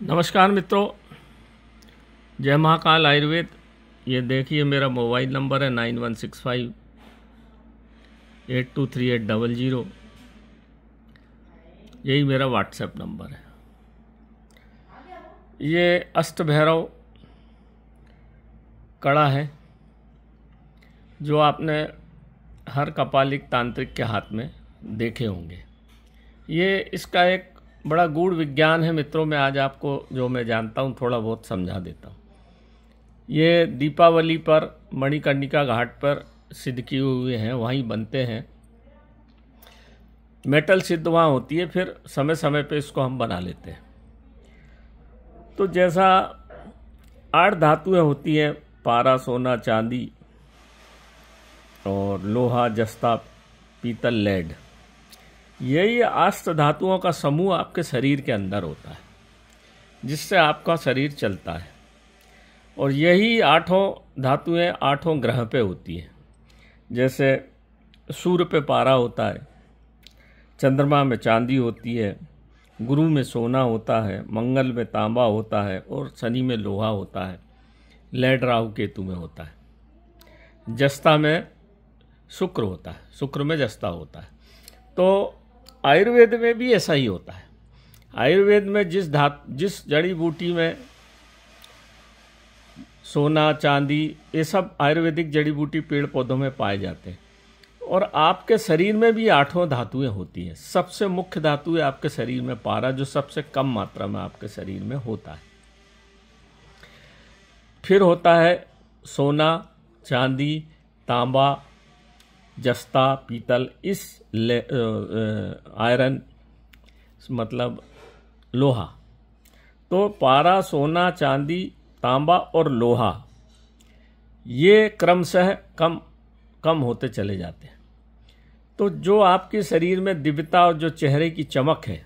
नमस्कार मित्रों, जय महाकाल आयुर्वेद। ये देखिए मेरा मोबाइल नंबर है 9165823800। यही मेरा व्हाट्सएप नंबर है। ये अष्ट भैरव कड़ा है जो आपने हर कपालिक तांत्रिक के हाथ में देखे होंगे। ये इसका एक बड़ा गूढ़ विज्ञान है मित्रों। मैं आज आपको जो मैं जानता हूँ थोड़ा बहुत समझा देता हूँ। ये दीपावली पर मणिकर्णिका घाट पर सिद्ध किए हुए हैं, वहीं बनते हैं। मेटल सिद्ध वहाँ होती है, फिर समय समय पे इसको हम बना लेते हैं। तो जैसा 8 धातुएं होती हैं, पारा, सोना, चांदी और लोहा, जस्ता, पीतल, लेड, यही 8 धातुओं का समूह आपके शरीर के अंदर होता है, जिससे आपका शरीर चलता है। और यही 8 धातुएं 8 ग्रह पे होती हैं। जैसे सूर्य पे पारा होता है, चंद्रमा में चांदी होती है, गुरु में सोना होता है, मंगल में तांबा होता है और शनि में लोहा होता है, लेड राहु केतु में होता है, जस्ता में शुक्र होता है, शुक्र में जस्ता होता है। तो आयुर्वेद में भी ऐसा ही होता है। आयुर्वेद में जिस जड़ी बूटी में सोना, चांदी, ये सब आयुर्वेदिक जड़ी बूटी पेड़ पौधों में पाए जाते हैं। और आपके शरीर में भी 8 धातुएं होती हैं। सबसे मुख्य धातु है आपके शरीर में पारा, जो सबसे कम मात्रा में आपके शरीर में होता है। फिर होता है सोना, चांदी, तांबा, जस्ता, पीतल, इस आयरन मतलब लोहा। तो पारा, सोना, चांदी, तांबा और लोहा ये क्रमशः कम होते चले जाते हैं। तो जो आपके शरीर में दिव्यता और जो चेहरे की चमक है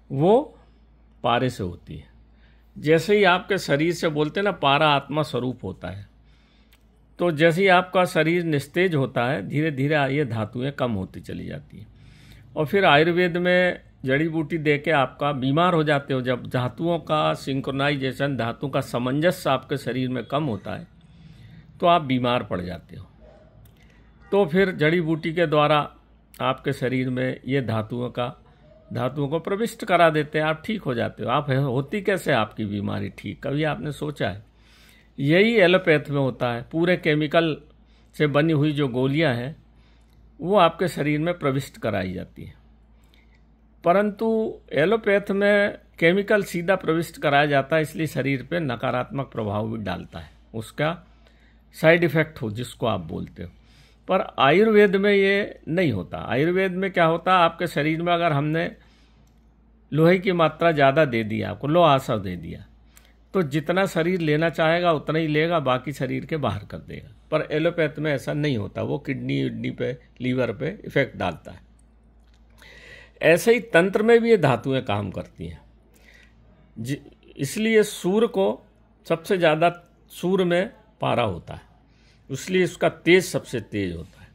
वो पारे से होती है। जैसे ही आपके शरीर से बोलते हैं ना, पारा आत्मा स्वरूप होता है। तो जैसे ही आपका शरीर निस्तेज होता है, धीरे धीरे ये धातुएं कम होती चली जाती हैं। और फिर आयुर्वेद में जड़ी बूटी दे के आपका बीमार हो जाते हो। जब धातुओं का सिंक्रोनाइजेशन, धातु का सामंजस्य आपके शरीर में कम होता है तो आप बीमार पड़ जाते हो। तो फिर जड़ी बूटी के द्वारा आपके शरीर में ये धातुओं को प्रविष्ट करा देते हैं, आप ठीक हो जाते हो। आप होती कैसे आपकी बीमारी ठीक, कभी आपने सोचा है? यही एलोपैथ में होता है। पूरे केमिकल से बनी हुई जो गोलियां हैं वो आपके शरीर में प्रविष्ट कराई जाती हैं। परंतु एलोपैथ में केमिकल सीधा प्रविष्ट कराया जाता है, इसलिए शरीर पे नकारात्मक प्रभाव भी डालता है, उसका साइड इफेक्ट हो जिसको आप बोलते हो। पर आयुर्वेद में ये नहीं होता। आयुर्वेद में क्या होता है, आपके शरीर में अगर हमने लोहे की मात्रा ज़्यादा दे दी, आपको लोहा दे दिया, तो जितना शरीर लेना चाहेगा उतना ही लेगा, बाकी शरीर के बाहर कर देगा। पर एलोपैथ में ऐसा नहीं होता, वो किडनी पे, लीवर पे इफेक्ट डालता है। ऐसे ही तंत्र में भी ये धातुएं काम करती हैं। इसलिए सूर्य को सबसे ज़्यादा, सूर्य में पारा होता है, इसलिए उसका तेज सबसे तेज होता है।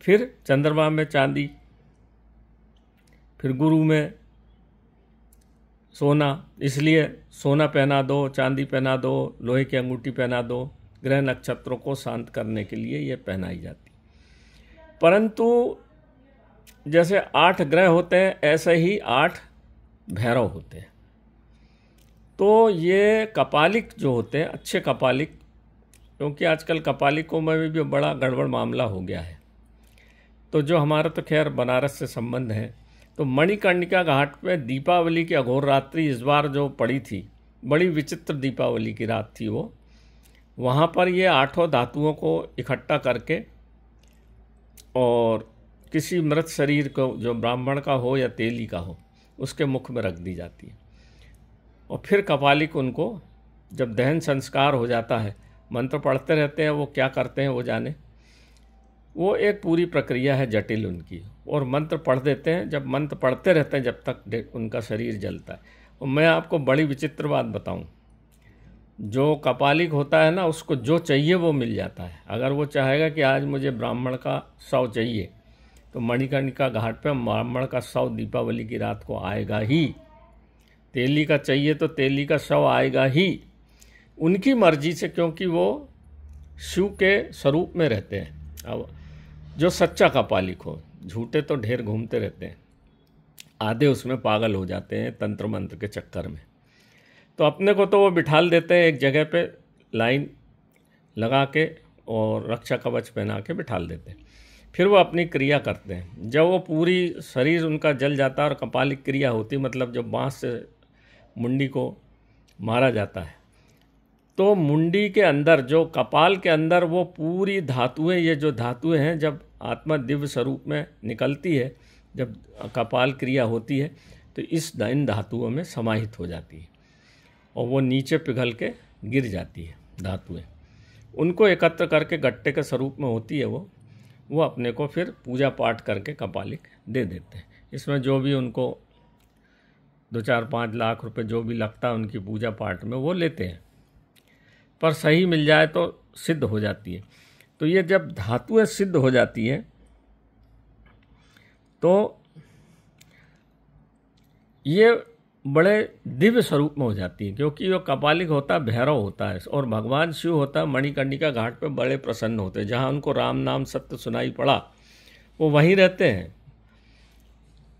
फिर चंद्रमा में चांदी, फिर गुरु में सोना, इसलिए सोना पहना दो, चांदी पहना दो, लोहे की अंगूठी पहना दो। ग्रह नक्षत्रों को शांत करने के लिए ये पहनाई जाती। परंतु जैसे 8 ग्रह होते हैं, ऐसे ही 8 भैरव होते हैं। तो ये कपालिक जो होते हैं, अच्छे कपालिक, क्योंकि आजकल कपालिकों में भी बड़ा गड़बड़ मामला हो गया है। तो जो हमारा तो खैर बनारस से संबंध है, तो मणिकर्णिका घाट पे दीपावली की अघोर रात्रि इस बार जो पड़ी थी, बड़ी विचित्र दीपावली की रात थी वो। वहाँ पर ये 8 धातुओं को इकट्ठा करके और किसी मृत शरीर को, जो ब्राह्मण का हो या तेली का हो, उसके मुख में रख दी जाती है। और फिर कपालिक उनको जब दहन संस्कार हो जाता है, मंत्र पढ़ते रहते हैं, वो क्या करते हैं वो जाने, वो एक पूरी प्रक्रिया है जटिल उनकी। और मंत्र पढ़ देते हैं, जब मंत्र पढ़ते रहते हैं जब तक उनका शरीर जलता है। और मैं आपको बड़ी विचित्र बात बताऊं, जो कपालिक होता है ना, उसको जो चाहिए वो मिल जाता है। अगर वो चाहेगा कि आज मुझे ब्राह्मण का 100 चाहिए, तो मणिकर्णिका घाट पे ब्राह्मण का 100 दीपावली की रात को आएगा ही। तेली का चाहिए तो तेली का शव आएगा ही, उनकी मर्जी से, क्योंकि वो शिव के स्वरूप में रहते हैं। अब जो सच्चा कपालिक हो, झूठे तो ढेर घूमते रहते हैं, आधे उसमें पागल हो जाते हैं तंत्र मंत्र के चक्कर में। तो अपने को तो वो बिठाल देते हैं एक जगह पे, लाइन लगा के और रक्षा कवच पहना के बिठाल देते हैं। फिर वो अपनी क्रिया करते हैं। जब वो पूरी शरीर उनका जल जाता है और कपालिक क्रिया होती, मतलब जब बाँस से मुंडी को मारा जाता है, तो मुंडी के अंदर, जो कपाल के अंदर, वो पूरी धातुएं, ये जो धातुएं हैं, जब आत्मा दिव्य स्वरूप में निकलती है, जब कपाल क्रिया होती है, तो इन धातुओं में समाहित हो जाती है और वो नीचे पिघल के गिर जाती है धातुएं। उनको एकत्र करके गट्टे के स्वरूप में होती है वो अपने को फिर पूजा पाठ करके कपालिक दे देते हैं। इसमें जो भी उनको 2-4-5 लाख रुपए जो भी लगता है उनकी पूजा पाठ में, वो लेते हैं, पर सही मिल जाए तो सिद्ध हो जाती है। तो ये जब धातुएं सिद्ध हो जाती हैं तो ये बड़े दिव्य स्वरूप में हो जाती है, क्योंकि वो कपालिक होता है, भैरव होता है, और भगवान शिव होता है मणिकर्णिका घाट पे बड़े प्रसन्न होते हैं। जहाँ उनको राम नाम सत्य सुनाई पड़ा वो वहीं रहते हैं।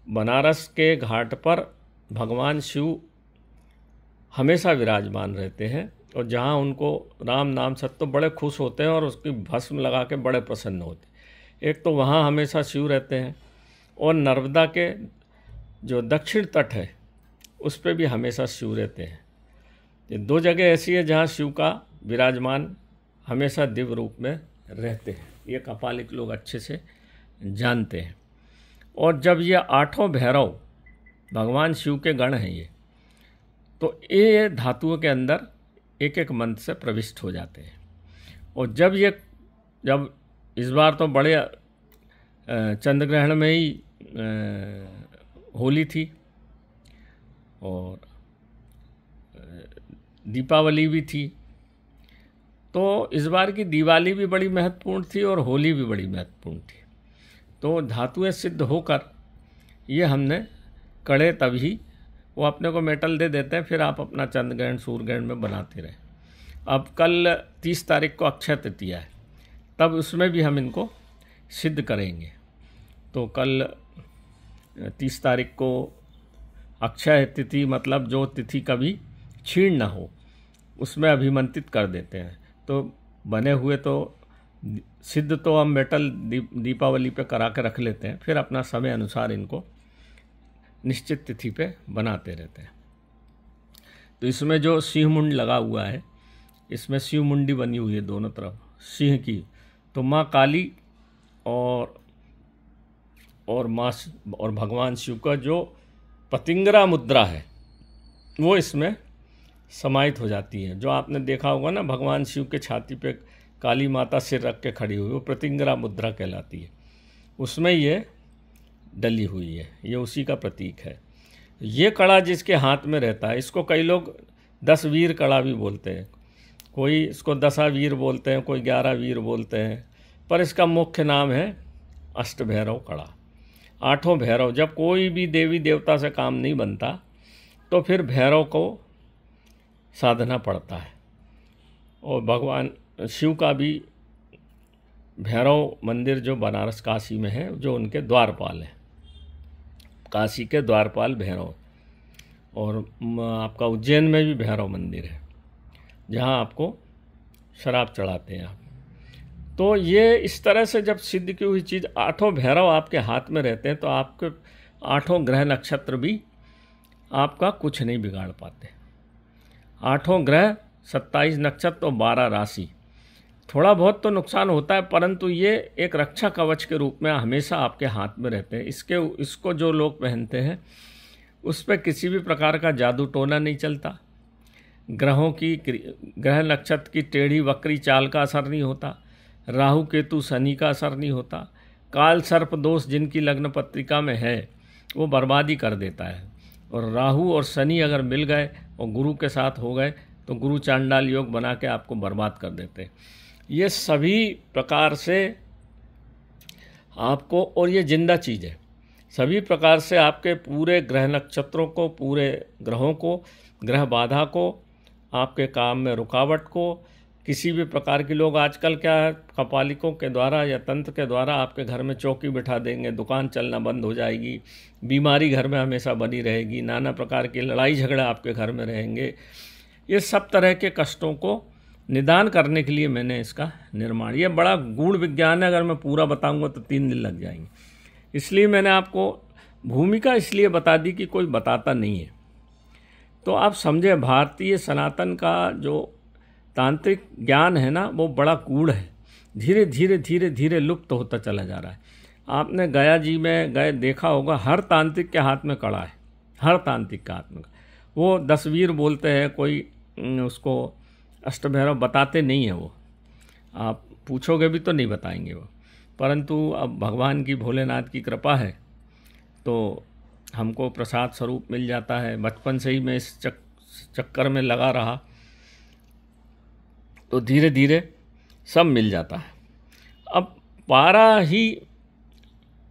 बनारस के घाट पर भगवान शिव हमेशा विराजमान रहते हैं, और जहाँ उनको राम नाम सत्य, बड़े खुश होते हैं और उसकी भस्म लगा के बड़े प्रसन्न होते हैं। एक तो वहाँ हमेशा शिव रहते हैं, और नर्मदा के जो दक्षिण तट है उस पर भी हमेशा शिव रहते हैं। ये 2 जगह ऐसी है जहाँ शिव का विराजमान हमेशा दिव्य रूप में रहते हैं। ये कपालिक लोग अच्छे से जानते हैं। और जब ये 8 भैरव भगवान शिव के गण हैं ये, तो ये धातुओं के अंदर एक एक मंत्र से प्रविष्ट हो जाते हैं। और जब इस बार तो बड़े चंद्रग्रहण में ही होली थी और दीपावली भी थी, तो इस बार की दिवाली भी बड़ी महत्वपूर्ण थी और होली भी बड़ी महत्वपूर्ण थी। तो धातुएं सिद्ध होकर ये हमने कड़े, तभी वो अपने को मेटल दे देते हैं, फिर आप अपना चंद्रग्रहण सूर्यग्रहण में बनाते रहे। अब कल 30 तारीख को अक्षय तृतीया है, तब उसमें भी हम इनको सिद्ध करेंगे। तो कल 30 तारीख को अक्षय तिथि, मतलब जो तिथि कभी क्षीण ना हो, उसमें अभिमंत्रित कर देते हैं। तो बने हुए तो सिद्ध तो हम मेटल दीपावली पे करा के रख लेते हैं, फिर अपना समय अनुसार इनको निश्चित तिथि पे बनाते रहते हैं। तो इसमें जो सिंह मुंड लगा हुआ है, इसमें शिव मुंडी बनी हुई है दोनों तरफ सिंह की, तो माँ काली और भगवान शिव का जो पतिंगरा मुद्रा है वो इसमें समाहित हो जाती है। जो आपने देखा होगा ना, भगवान शिव के छाती पे काली माता सिर रख के खड़ी हुई, वो पतिंगरा मुद्रा कहलाती है। उसमें ये डली हुई है, ये उसी का प्रतीक है। ये कड़ा जिसके हाथ में रहता है, इसको कई लोग 10 वीर कड़ा भी बोलते हैं, कोई इसको 10 वीर बोलते हैं, कोई 11 वीर बोलते हैं, पर इसका मुख्य नाम है अष्टभैरव कड़ा। 8 भैरव। जब कोई भी देवी देवता से काम नहीं बनता तो फिर भैरव को साधना पड़ता है। और भगवान शिव का भी भैरव मंदिर जो बनारस काशी में है, जो उनके द्वारपाल हैं, काशी के द्वारपाल भैरव। और आपका उज्जैन में भी भैरव मंदिर है, जहाँ आपको शराब चढ़ाते हैं आप। तो ये इस तरह से जब सिद्ध की हुई चीज़, 8 भैरव आपके हाथ में रहते हैं, तो आपके 8 ग्रह नक्षत्र भी आपका कुछ नहीं बिगाड़ पाते। 8 ग्रह, 27 नक्षत्र और 12 राशि, थोड़ा बहुत तो नुकसान होता है, परंतु ये एक रक्षा कवच के रूप में हमेशा आपके हाथ में रहते हैं। इसको जो लोग पहनते हैं उस पर किसी भी प्रकार का जादू टोना नहीं चलता। ग्रह नक्षत्र की टेढ़ी वक्री चाल का असर नहीं होता, राहु केतु शनि का असर नहीं होता। काल सर्प दोष जिनकी लग्न पत्रिका में है वो बर्बादी कर देता है। और राहु और शनि अगर मिल गए और गुरु के साथ हो गए तो गुरु चांडाल योग बना के आपको बर्बाद कर देते हैं। ये सभी प्रकार से आपको, और ये जिंदा चीज़ है, सभी प्रकार से आपके पूरे ग्रह नक्षत्रों को, पूरे ग्रहों को, ग्रह बाधा को, आपके काम में रुकावट को, किसी भी प्रकार की लोग आजकल क्या है, कपालिकों के द्वारा या तंत्र के द्वारा आपके घर में चौकी बिठा देंगे, दुकान चलना बंद हो जाएगी, बीमारी घर में हमेशा बनी रहेगी, नाना प्रकार की लड़ाई झगड़े आपके घर में रहेंगे। ये सब तरह के कष्टों को निदान करने के लिए मैंने इसका निर्माण, ये बड़ा गूढ़ विज्ञान है, अगर मैं पूरा बताऊंगा तो 3 दिन लग जाएंगे। इसलिए मैंने आपको भूमिका इसलिए बता दी कि कोई बताता नहीं है, तो आप समझे भारतीय सनातन का जो तांत्रिक ज्ञान है ना, वो बड़ा गूढ़ है, धीरे धीरे धीरे धीरे लुप्त होता चला जा रहा है। आपने गया जी में गए देखा होगा, हर तांत्रिक के हाथ में कड़ा है, हर तांत्रिक के हाथ में। वो 10 वीर बोलते हैं, कोई उसको अष्टभैरव बताते नहीं है, वो आप पूछोगे भी तो नहीं बताएंगे वो। परंतु अब भगवान की, भोलेनाथ की कृपा है तो हमको प्रसाद स्वरूप मिल जाता है। बचपन से ही मैं इस चक्कर में लगा रहा, तो धीरे धीरे सब मिल जाता है। अब पारा ही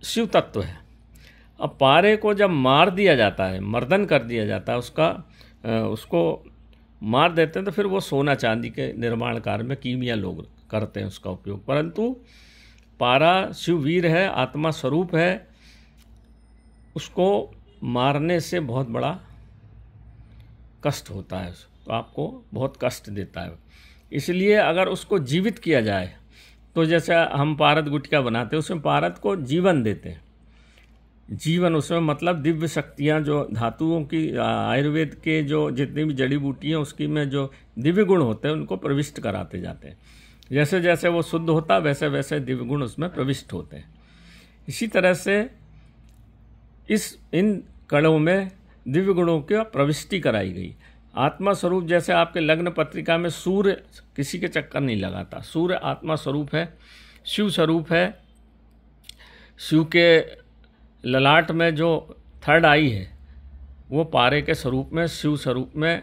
शिव तत्व है। अब पारे को जब मार दिया जाता है, मर्दन कर दिया जाता है, उसको मार देते हैं, तो फिर वो सोना चांदी के निर्माण कार्य में कीमिया लोग करते हैं उसका उपयोग। परंतु पारा शिववीर है, आत्मा स्वरूप है, उसको मारने से बहुत बड़ा कष्ट होता है, तो आपको बहुत कष्ट देता है। इसलिए अगर उसको जीवित किया जाए, तो जैसे हम पारद गुटिका बनाते हैं, उसमें पारद को जीवन देते हैं। जीवन उसमें मतलब दिव्य शक्तियाँ, जो धातुओं की, आयुर्वेद के जो जितनी भी जड़ी बूटियाँ उसकी में जो दिव्य गुण होते हैं उनको प्रविष्ट कराते जाते हैं। जैसे जैसे वो शुद्ध होता वैसे वैसे दिव्य गुण उसमें प्रविष्ट होते हैं। इसी तरह से इन कणों में दिव्य गुणों की प्रविष्टि कराई गई। आत्मा स्वरूप, जैसे आपके लग्न पत्रिका में सूर्य किसी के चक्कर नहीं लगाता, सूर्य आत्मा स्वरूप है, शिव स्वरूप है। शिव के ललाट में जो 3rd आई है वो पारे के स्वरूप में, शिव स्वरूप में,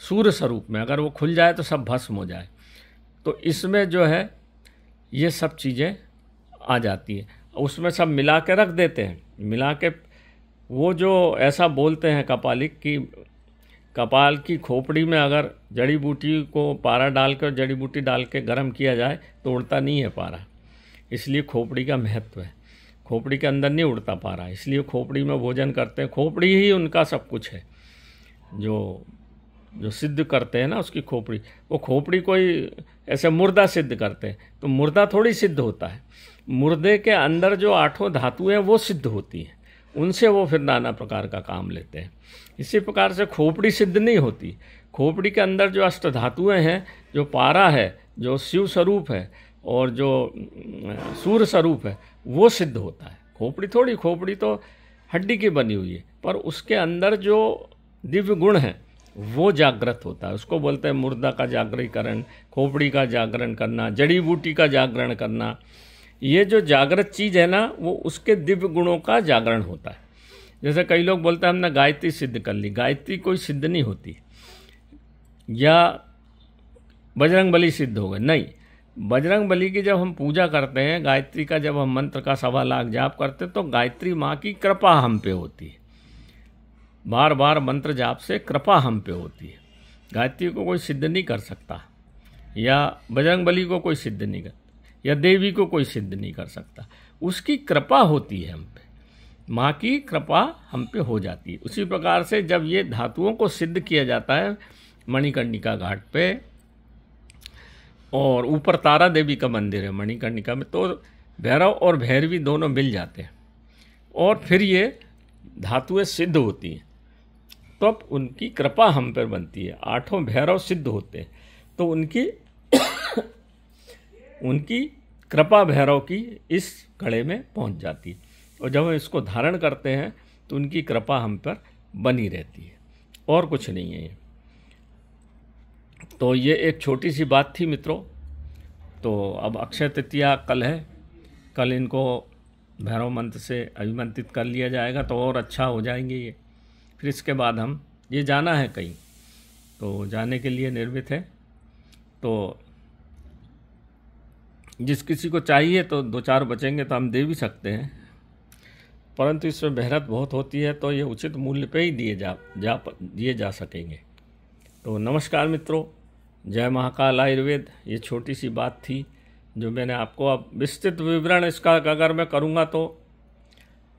सूर्य स्वरूप में, अगर वो खुल जाए तो सब भस्म हो जाए। तो इसमें जो है ये सब चीज़ें आ जाती हैं, उसमें सब मिला के रख देते हैं। मिला के वो जो ऐसा बोलते हैं कपालिक की, कपाल की खोपड़ी में अगर जड़ी बूटी को पारा डाल कर, जड़ी बूटी डाल के गर्म किया जाए तो उड़ता नहीं है पारा, इसलिए खोपड़ी का महत्व है। खोपड़ी के अंदर नहीं उड़ता पारा, इसलिए खोपड़ी में भोजन करते हैं। खोपड़ी ही उनका सब कुछ है, जो सिद्ध करते हैं ना उसकी खोपड़ी। वो खोपड़ी कोई ऐसे मुर्दा सिद्ध करते हैं, तो मुर्दा थोड़ी सिद्ध होता है। मुर्दे के अंदर जो 8 धातुएं वो सिद्ध होती हैं, उनसे वो फिर नाना प्रकार का काम लेते हैं। इसी प्रकार से खोपड़ी सिद्ध नहीं होती। खोपड़ी के अंदर जो 8 धातुएं हैं, जो पारा है, जो शिव स्वरूप है और जो सूर्य स्वरूप है, वो सिद्ध होता है। खोपड़ी तो हड्डी की बनी हुई है, पर उसके अंदर जो दिव्य गुण है वो जागृत होता है। उसको बोलते हैं मुर्दा का जागरीकरण, खोपड़ी का जागरण करना, जड़ी बूटी का जागरण करना। ये जो जागृत चीज़ है ना, वो उसके दिव्य गुणों का जागरण होता है। जैसे कई लोग बोलते हैं हमने गायत्री सिद्ध कर ली, गायत्री कोई सिद्ध नहीं होती, या बजरंग बली सिद्ध हो गए, नहीं। बजरंग बली की जब हम पूजा करते हैं, गायत्री का जब हम मंत्र का 1.25 लाख जाप करते हैं, तो गायत्री माँ की कृपा हम पे होती है। बार बार मंत्र जाप से कृपा हम पे होती है। गायत्री को कोई सिद्ध नहीं कर सकता, या बजरंग बली को कोई सिद्ध नहीं कर, या देवी को कोई सिद्ध नहीं कर सकता। उसकी कृपा होती है हम पे, माँ की कृपा हम पे हो जाती है। उसी प्रकार से जब ये धातुओं को सिद्ध किया जाता है मणिकर्णिका घाट पे, और ऊपर तारा देवी का मंदिर है मणिकर्णिका में, तो भैरव और भैरवी दोनों मिल जाते हैं और फिर ये धातुएं सिद्ध होती हैं, तो अब उनकी कृपा हम पर बनती है। 8 भैरव सिद्ध होते हैं, तो उनकी कृपा भैरव की इस कड़े में पहुंच जाती है, और जब हम इसको धारण करते हैं तो उनकी कृपा हम पर बनी रहती है, और कुछ नहीं है ये। तो ये एक छोटी सी बात थी मित्रों। तो अब अक्षय तृतीया कल है, कल इनको भैरव मंत्र से अभिमंत्रित कर लिया जाएगा तो और अच्छा हो जाएंगे ये। फिर इसके बाद हम ये जाना है कहीं, तो जाने के लिए निर्मित है। तो जिस किसी को चाहिए तो 2-4 बचेंगे तो हम दे भी सकते हैं। परंतु इसमें मेहनत बहुत होती है, तो ये उचित मूल्य पे ही दिए जा सकेंगे। तो नमस्कार मित्रों, जय महाकाल आयुर्वेद। ये छोटी सी बात थी जो मैंने आपको, अब विस्तृत विवरण इसका अगर मैं करूँगा तो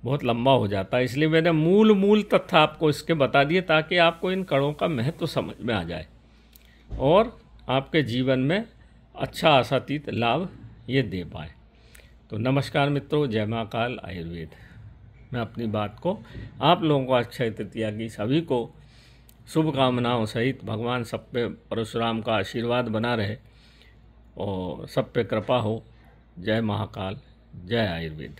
बहुत लंबा हो जाता है, इसलिए मैंने मूल तथ्य आपको इसके बता दिए ताकि आपको इन कणों का महत्व समझ में आ जाए और आपके जीवन में अच्छा आशातीत लाभ ये दे पाए। तो नमस्कार मित्रों, जय महाकाल आयुर्वेद। मैं अपनी बात को आप लोगों को अक्षय तृतीया की सभी को शुभकामनाओं सहित भगवान सब पे परशुराम का आशीर्वाद बना रहे और सब पे कृपा हो। जय महाकाल, जय आयुर्वेद।